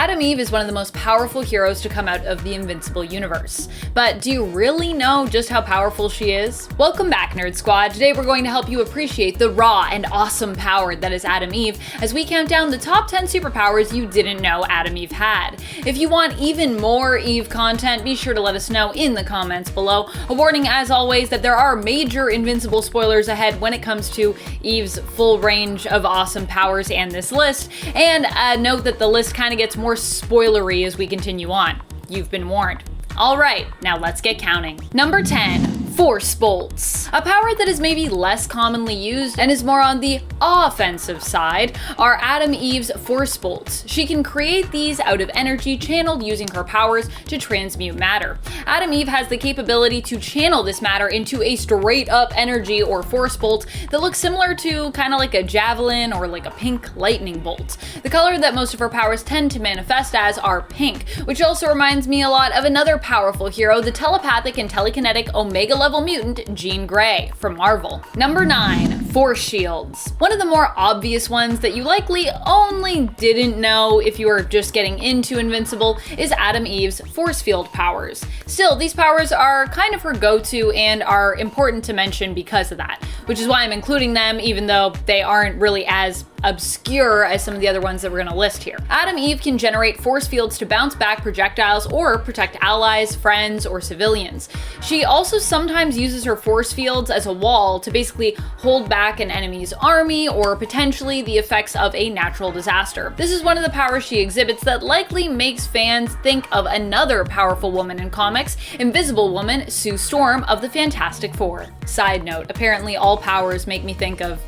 Adam Eve is one of the most powerful heroes to come out of the Invincible universe. But do you really know just how powerful she is? Welcome back, Nerd Squad. Today we're going to help you appreciate the raw and awesome power that is Adam Eve as we count down the top 10 superpowers you didn't know Adam Eve had. If you want even more Eve content, be sure to let us know in the comments below. A warning, as always, that there are major Invincible spoilers ahead when it comes to Eve's full range of awesome powers and this list, and note that the list kind of gets more spoilery as we continue on. You've been warned. Alright, now let's get counting. Number 10. Force Bolts. A power that is maybe less commonly used and is more on the offensive side are Adam Eve's Force Bolts. She can create these out of energy channeled using her powers to transmute matter. Adam Eve has the capability to channel this matter into a straight up energy or force bolt that looks similar to kind of like a javelin or like a pink lightning bolt. The color that most of her powers tend to manifest as are pink, which also reminds me a lot of another powerful hero, the telepathic and telekinetic Omega level mutant Jean Grey from Marvel. Number 9. Force Shields. One of the more obvious ones that you likely only didn't know if you were just getting into Invincible is Adam Eve's force field powers. Still, these powers are kind of her go-to and are important to mention because of that, which is why I'm including them even though they aren't really as obscure as some of the other ones that we're going to list here. Adam Eve can generate force fields to bounce back projectiles or protect allies, friends, or civilians. She also sometimes uses her force fields as a wall to basically hold back an enemy's army or potentially the effects of a natural disaster. This is one of the powers she exhibits that likely makes fans think of another powerful woman in comics, Invisible Woman Sue Storm of the Fantastic Four. Side note, apparently all powers make me think of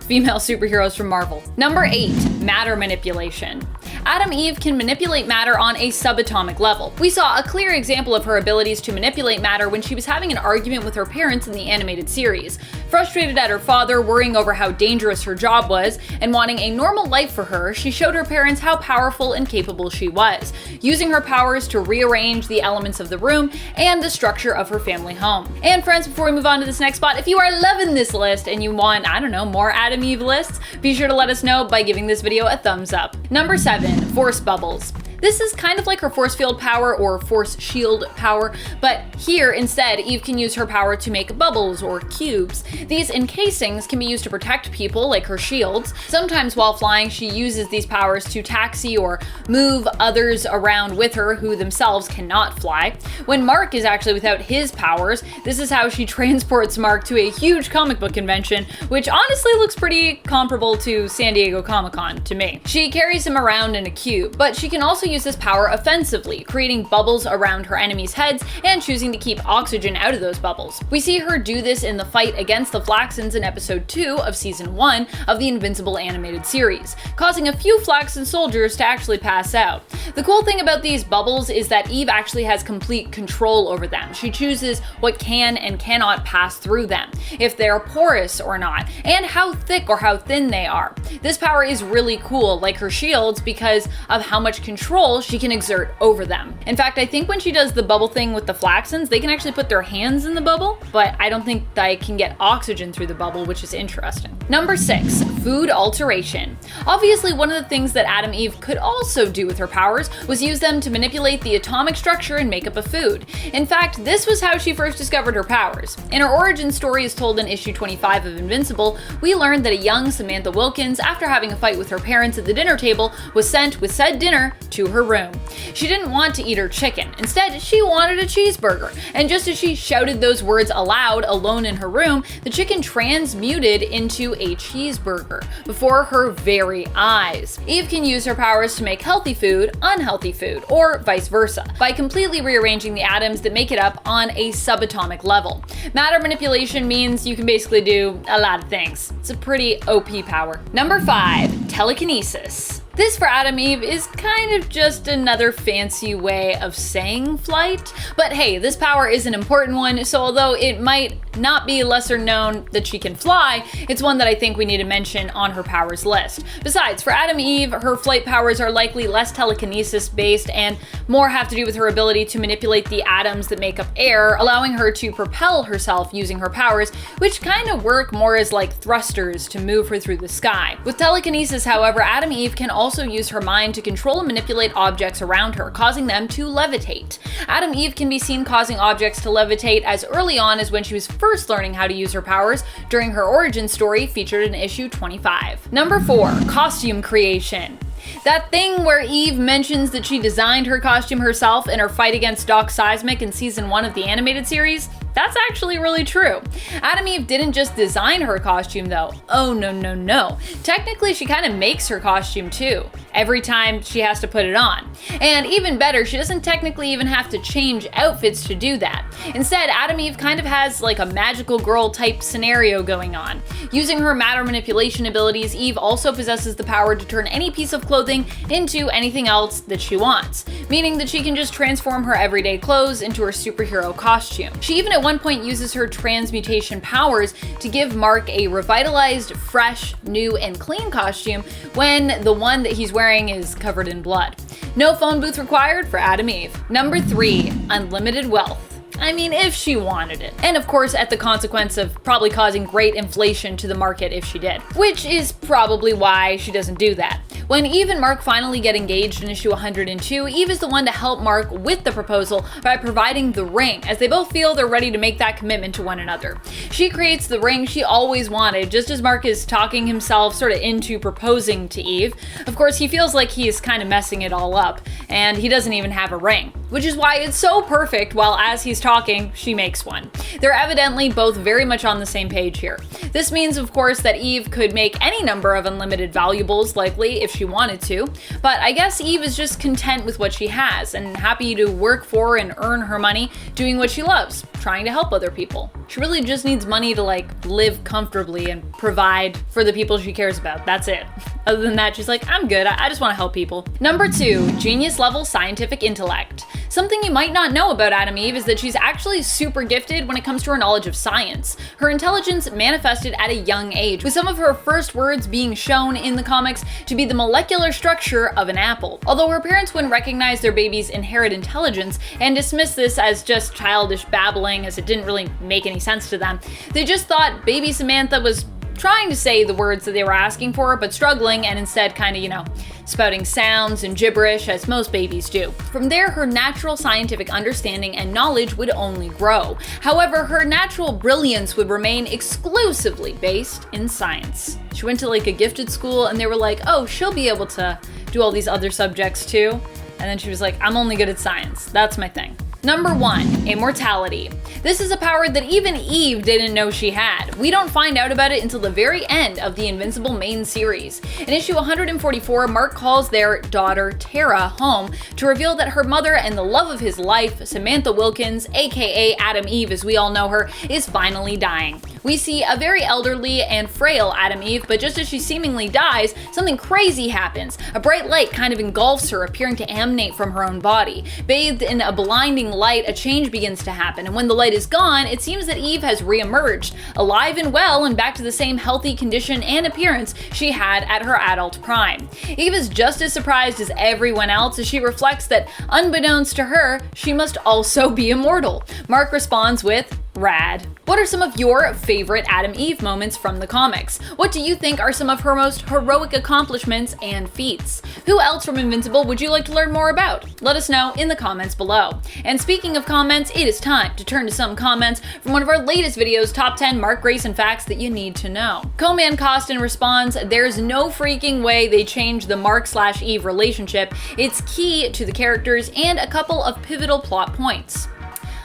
female superheroes from Marvel. Number 8. Matter manipulation. Adam Eve can manipulate matter on a subatomic level. We saw a clear example of her abilities to manipulate matter when she was having an argument with her parents in the animated series. Frustrated at her father, worrying over how dangerous her job was, and wanting a normal life for her, she showed her parents how powerful and capable she was, using her powers to rearrange the elements of the room and the structure of her family home. And friends, before we move on to this next spot, if you are loving this list and you want, I don't know, more Adam Eve lists, be sure to let us know by giving this video a thumbs up. Number 7. Force Bubbles. This is kind of like her force field power or force shield power, but here instead Eve can use her power to make bubbles or cubes. These encasings can be used to protect people like her shields. Sometimes while flying she uses these powers to taxi or move others around with her who themselves cannot fly. When Mark is actually without his powers, this is how she transports Mark to a huge comic book convention, which honestly looks pretty comparable to San Diego Comic-Con to me. She carries him around in a cube, but she can also use this power offensively, creating bubbles around her enemies' heads and choosing to keep oxygen out of those bubbles. We see her do this in the fight against the Flaxans in episode 2 of season 1 of the Invincible animated series, causing a few Flaxan soldiers to actually pass out. The cool thing about these bubbles is that Eve actually has complete control over them. She chooses what can and cannot pass through them, if they're porous or not, and how thick or how thin they are. This power is really cool, like her shields, because of how much control she can exert over them. In fact, I think when she does the bubble thing with the Flaxans, they can actually put their hands in the bubble, but I don't think they can get oxygen through the bubble, which is interesting. Number 6. Food Alteration. Obviously, one of the things that Adam Eve could also do with her powers was use them to manipulate the atomic structure and makeup of food. In fact, this was how she first discovered her powers. In her origin story as told in issue 25 of Invincible, we learned that a young Samantha Wilkins, after having a fight with her parents at the dinner table, was sent with said dinner to her room. She didn't want to eat her chicken. Instead, she wanted a cheeseburger. And just as she shouted those words aloud alone in her room, the chicken transmuted into a cheeseburger before her very eyes. Eve can use her powers to make healthy food unhealthy food, or vice versa, by completely rearranging the atoms that make it up on a subatomic level. Matter manipulation means you can basically do a lot of things. It's a pretty OP power. Number 5. Telekinesis. This for Adam Eve is kind of just another fancy way of saying flight, but hey, this power is an important one, so although it might not be lesser known that she can fly, it's one that I think we need to mention on her powers list. Besides, for Adam Eve, her flight powers are likely less telekinesis based and more have to do with her ability to manipulate the atoms that make up air, allowing her to propel herself using her powers, which kind of work more as like thrusters to move her through the sky. With telekinesis, however, Adam Eve can also also use her mind to control and manipulate objects around her, causing them to levitate. Adam Eve can be seen causing objects to levitate as early on as when she was first learning how to use her powers during her origin story featured in issue 25. Number 4. Costume creation. That thing where Eve mentions that she designed her costume herself in her fight against Doc Seismic in season 1 of the animated series, that's actually really true. Adam Eve didn't just design her costume though. Oh no. Technically she kind of makes her costume too, every time she has to put it on. And even better, she doesn't technically even have to change outfits to do that. Instead, Adam Eve kind of has like a magical girl type scenario going on. Using her matter manipulation abilities, Eve also possesses the power to turn any piece of clothing into anything else that she wants, meaning that she can just transform her everyday clothes into her superhero costume. She even at one point uses her transmutation powers to give Mark a revitalized, fresh, new, and clean costume when the one that he's wearing is covered in blood. No phone booth required for Adam Eve. Number 3. Unlimited wealth. I mean, if she wanted it. And of course, at the consequence of probably causing great inflation to the market if she did. Which is probably why she doesn't do that. When Eve and Mark finally get engaged in issue 102, Eve is the one to help Mark with the proposal by providing the ring, as they both feel they're ready to make that commitment to one another. She creates the ring she always wanted, just as Mark is talking himself sort of into proposing to Eve. Of course, he feels like he is kind of messing it all up, and he doesn't even have a ring. Which is why it's so perfect while as he's talking, she makes one. They're evidently both very much on the same page here. This means, of course, that Eve could make any number of unlimited valuables, likely, if she wanted to, but I guess Eve is just content with what she has and happy to work for and earn her money doing what she loves, trying to help other people. She really just needs money to live comfortably and provide for the people she cares about. That's it. Other than that, she's like, I'm good, I just want to help people. Number 2, genius level scientific intellect. Something you might not know about Adam Eve is that she's actually super gifted when it comes to her knowledge of science. Her intelligence manifested at a young age, with some of her first words being shown in the comics to be the molecular structure of an apple. Although her parents wouldn't recognize their baby's inherent intelligence and dismiss this as just childish babbling as it didn't really make any sense to them, they just thought baby Samantha was trying to say the words that they were asking for, but struggling and instead kind of, spouting sounds and gibberish as most babies do. From there, her natural scientific understanding and knowledge would only grow. However, her natural brilliance would remain exclusively based in science. She went to a gifted school and they were like, oh, she'll be able to do all these other subjects too. And then she was like, I'm only good at science. That's my thing. Number 1, Immortality. This is a power that even Eve didn't know she had. We don't find out about it until the very end of the Invincible main series. In issue 144, Mark calls their daughter, Tara, home to reveal that her mother and the love of his life, Samantha Wilkins, aka Adam Eve as we all know her, is finally dying. We see a very elderly and frail Adam Eve, but just as she seemingly dies, something crazy happens. A bright light kind of engulfs her, appearing to emanate from her own body. Bathed in a blinding light, a change begins to happen, and when the light is gone, it seems that Eve has re-emerged, alive and well and back to the same healthy condition and appearance she had at her adult prime. Eve is just as surprised as everyone else as she reflects that, unbeknownst to her, she must also be immortal. Mark responds with, rad. What are some of your favorite Adam Eve moments from the comics? What do you think are some of her most heroic accomplishments and feats? Who else from Invincible would you like to learn more about? Let us know in the comments below. And speaking of comments, it is time to turn to some comments from one of our latest videos, Top 10 Mark Grayson Facts That You Need to Know. Coman Costin responds, there's no freaking way they changed the Mark/Eve relationship. It's key to the characters and a couple of pivotal plot points.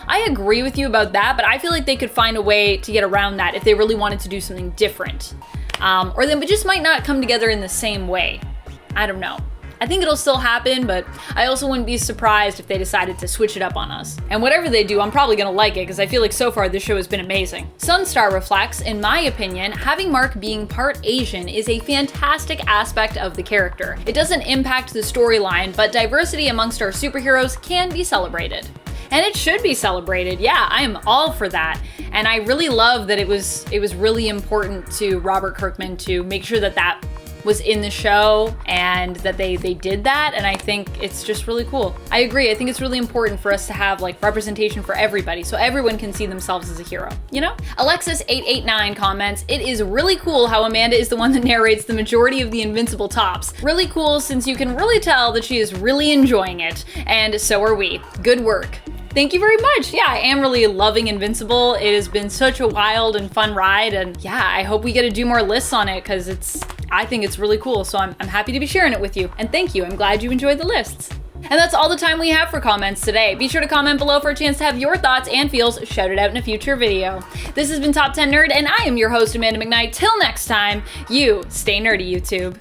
I agree with you about that, but I feel like they could find a way to get around that if they really wanted to do something different. Or they just might not come together in the same way. I don't know. I think it'll still happen, but I also wouldn't be surprised if they decided to switch it up on us. And whatever they do, I'm probably gonna like it, because I feel like so far this show has been amazing. Sunstar reflects, in my opinion, having Mark being part Asian is a fantastic aspect of the character. It doesn't impact the storyline, but diversity amongst our superheroes can be celebrated. And it should be celebrated. Yeah, I am all for that. And I really love that it was really important to Robert Kirkman to make sure that that was in the show and that they did that, and I think it's just really cool. I agree. I think it's really important for us to have like representation for everybody so everyone can see themselves as a hero, you know? Alexis889 comments, "It is really cool how Amanda is the one that narrates the majority of the Invincible tops. Really cool since you can really tell that she is really enjoying it, and so are we. Good work." Thank you very much. Yeah, I am really loving Invincible. It has been such a wild and fun ride, and yeah, I hope we get to do more lists on it because I think it's really cool, so I'm happy to be sharing it with you. And thank you, I'm glad you enjoyed the lists. And that's all the time we have for comments today. Be sure to comment below for a chance to have your thoughts and feels shouted out in a future video. This has been Top 10 Nerd, and I am your host, Amanda McKnight. Till next time, you stay nerdy, YouTube.